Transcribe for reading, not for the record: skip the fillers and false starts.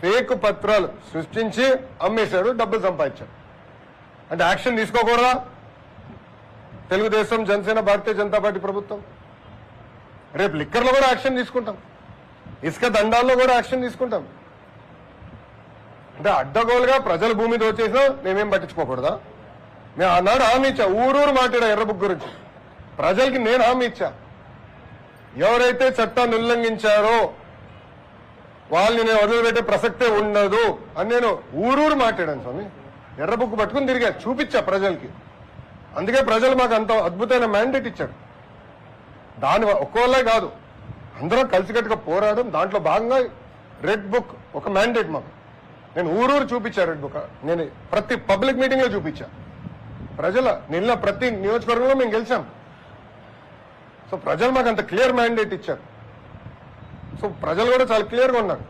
Fake పత్రాలు సృష్టించి అమ్మేశాడు, డబ్బులు సంపాదించాడు. అంటే యాక్షన్ తీసుకోకూడదా తెలుగుదేశం, జనసేన, భారతీయ జనతా పార్టీ ప్రభుత్వం? రేపు లిక్కర్లో కూడా యాక్షన్ తీసుకుంటాం, ఇసుక దండాల్లో కూడా యాక్షన్ తీసుకుంటాం. అంటే అడ్డగోలుగా ప్రజల భూమి దోచేసినా మేమేం పట్టించుకోకూడదా? నేను ఆనాడు హామీ ఇచ్చా, ఊరూరు మాట్లాడా ఎర్ర బుక్ గురించి. ప్రజలకి నేను హామీ ఇచ్చా, ఎవరైతే చట్టాన్ని ఉల్లంఘించారో వాళ్ళని నేను వదిలిపెట్టే ప్రసక్తే ఉండదు అని నేను ఊరూరు మాట్లాడాను స్వామి. ఎర్ర బుక్ పట్టుకుని తిరిగా చూపించా ప్రజలకి. అందుకే ప్రజలు మాకు అంత అద్భుతమైన మ్యాండేట్ ఇచ్చారు. దాని ఒక్కోళ్ళే కాదు, అందరం కలిసికట్టుగా పోరాడడం. దాంట్లో భాగంగా రెడ్ బుక్ ఒక మ్యాండేట్ మాకు. నేను ఊరూరు చూపించా రెడ్ బుక్. నేను ప్రతి పబ్లిక్ మీటింగ్ లో చూపించా. నిన్న ప్రతి నియోజకవర్గంలో మేము గెలిచాం. సో ప్రజలు మాకు అంత క్లియర్ మ్యాండేట్ ఇచ్చారు. సో ప్రజలు కూడా చాలా క్లియర్గా ఉన్నారు.